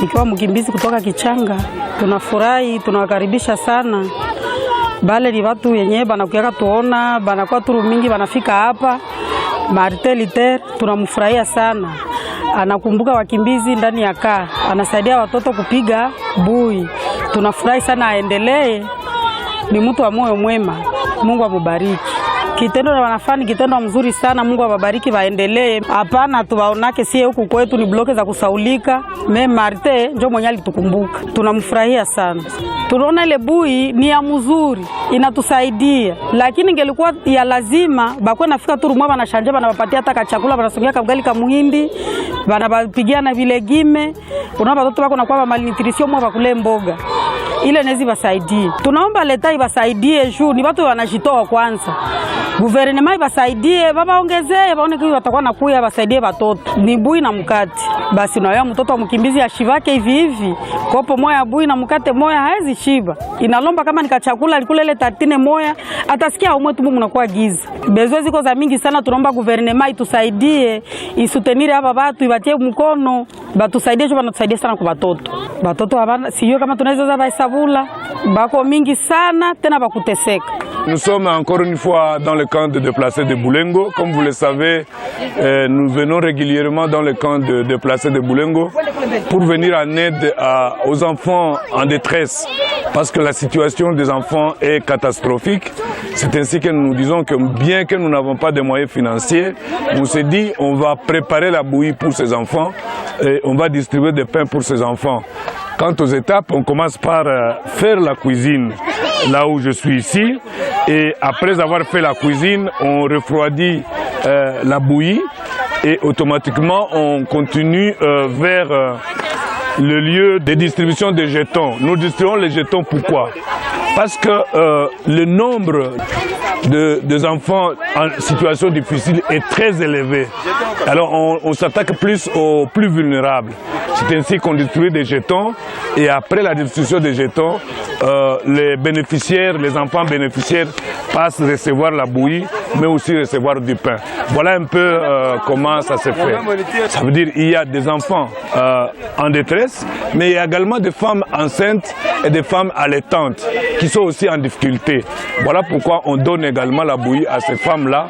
nikiwa mkimbizi kutoka Kichanga. Tunafurahi, tunawakaribisha sana. Bale ni watu wenyewe banakuya tuona, banakuwa turu mingi banafika hapa. Martin Luther tunamfurahia sana. Anakumbuka wakimbizi ndani ya kaa. Anasaidia watoto kupiga bui. Tunafurahi sana, aendelee. Ni mtu wa moyo mwema. Mungu amubariki. Kitendo na wanafani kitendo mzuri sana. Mungu awabariki, waendelee. Hapana tuwaonake sie huku kwetu ni bloke za kusaulika. Marte ndio mwenye alitukumbuka. Tunamfurahia sana. Tunaona ile bui ni ya mzuri, inatusaidia. Lakini ingelikuwa ya lazima bakwe nafika tu rumwa banashanje banawapatia hata chakula, banasongea kagali ka muhindi, banabapigia na vile gime. Unaona watoto wako na kwa malnutrition mwa bakule mboga. Ile nezi basaidie. Tunaomba leta ibasaidie juu ni watu wanajitoa kwanza. Guvernema ibasaidie, babaongezee, baone kitu watakuwa nakuya basaidie watoto. Ni bui na mkate. Basi na yeye mtoto wa mkimbizi ashivake hivi hivi. Kopo moya bui na mkate moya haezi shiba. Inalomba kama nikachakula alikula ile tartine moya, atasikia umwe tu Mungu nakuwa giza. Bezo ziko za mingi sana, tunaomba guvernema itusaidie, isutenire hapa watu, ibatie mkono, batusaidie juu banatusaidia sana kwa watoto. Watoto habana sio kama tunaweza bahesabula, bako mingi sana tena bakuteseka. Nous sommes encore une fois dans le camp de déplacés de Boulengo. Comme vous le savez, nous venons régulièrement dans le camp de déplacés de Boulengo pour venir en aide aux enfants en détresse, parce que la situation des enfants est catastrophique. C'est ainsi que nous disons que bien que nous n'avons pas de moyens financiers, on s'est dit on va préparer la bouillie pour ces enfants et on va distribuer des pains pour ces enfants. Quant aux étapes, on commence par faire la cuisine là où je suis ici, et après avoir fait la cuisine, on refroidit la bouillie et automatiquement on continue vers le lieu de distribution des jetons. Nous distribuons les jetons, pourquoi? Parce que le nombre des enfants en situation difficile est très élevé. Alors on s'attaque plus aux plus vulnérables. C'est ainsi qu'on distribue des jetons, et après la distribution des jetons, les bénéficiaires, les enfants bénéficiaires passent recevoir la bouillie, mais aussi recevoir du pain. Voilà un peu comment ça se fait. Ça veut dire qu'il y a des enfants en détresse, mais il y a également des femmes enceintes et des femmes allaitantes qui sont aussi en difficulté. Voilà pourquoi on donne également la bouillie à ces femmes-là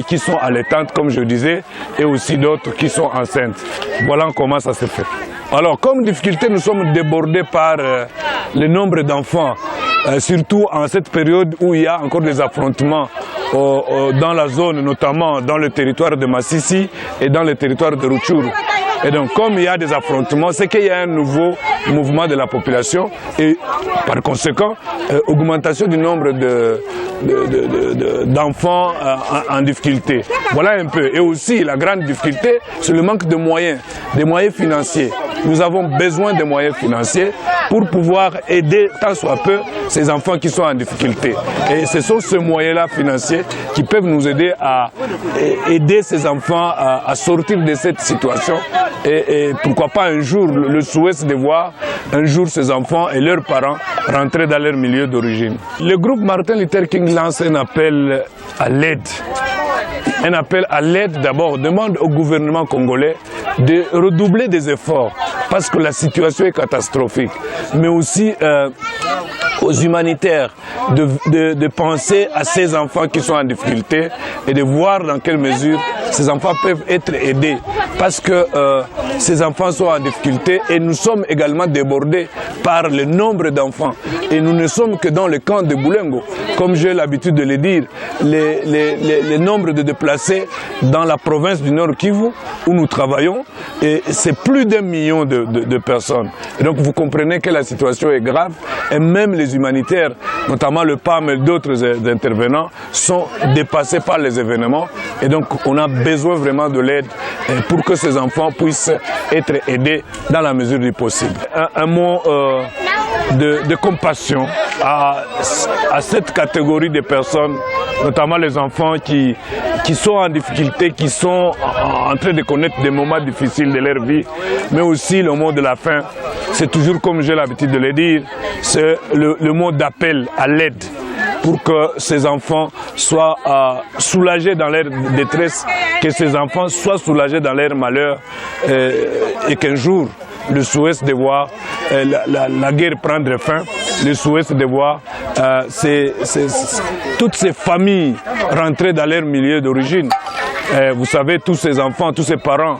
qui sont allaitantes, comme je disais, et aussi d'autres qui sont enceintes. Voilà comment ça se fait. Alors, comme difficulté, nous sommes débordés par le nombre d'enfants, surtout en cette période où il y a encore des affrontements dans la zone, notamment dans le territoire de Massissi et dans le territoire de Rutshuru. Et donc, comme il y a des affrontements, c'est qu'il y a un nouveau mouvement de la population et par conséquent, augmentation du nombre d'enfants en difficulté. Voilà un peu. Et aussi, la grande difficulté, c'est le manque de moyens, des moyens financiers. Nous avons besoin de moyens financiers pour pouvoir aider tant soit peu ces enfants qui sont en difficulté. Et ce sont ces moyens-là financiers qui peuvent nous aider à aider ces enfants à sortir de cette situation. Et pourquoi pas un jour, le souhait c'est de voir un jour ces enfants et leurs parents rentrer dans leur milieu d'origine. Le groupe Martin Luther King lance un appel à l'aide. Un appel à l'aide d'abord, demande au gouvernement congolais de redoubler des efforts parce que la situation est catastrophique, mais aussi aux humanitaires de penser à ces enfants qui sont en difficulté et de voir dans quelle mesure ces enfants peuvent être aidés, parce que ces enfants sont en difficulté et nous sommes également débordés par le nombre d'enfants. Et nous ne sommes que dans le camp de Boulengo. Comme j'ai l'habitude de le dire, le nombre de déplacés dans la province du Nord Kivu, où nous travaillons, c'est plus d'1 million de personnes. Et donc vous comprenez que la situation est grave, et même les humanitaires, notamment le PAM et d'autres intervenants, sont dépassés par les événements. Et donc on a besoin vraiment de l'aide pour que ces enfants puissent être aidés dans la mesure du possible. Un mot de compassion à cette catégorie de personnes, notamment les enfants qui sont en difficulté, qui sont en train de connaître des moments difficiles de leur vie, mais aussi le mot de la fin. C'est toujours, comme j'ai l'habitude de le dire, c'est le mot d'appel à l'aide, pour que ces enfants soient soulagés dans leur détresse, que ces enfants soient soulagés dans leur malheur, et qu'un jour, le souhait de voir la guerre prendre fin, le souhait de voir toutes ces familles rentrer dans leur milieu d'origine. Vous savez, tous ces enfants, tous ces parents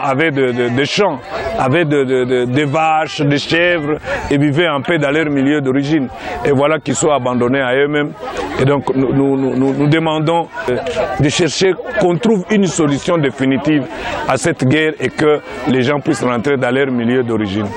avaient des champs, avaient des vaches, des chèvres et vivaient en paix dans leur milieu d'origine. Et voilà qu'ils sont abandonnés à eux-mêmes. Et donc nous demandons de chercher qu'on trouve une solution définitive à cette guerre et que les gens puissent rentrer dans leur milieu d'origine.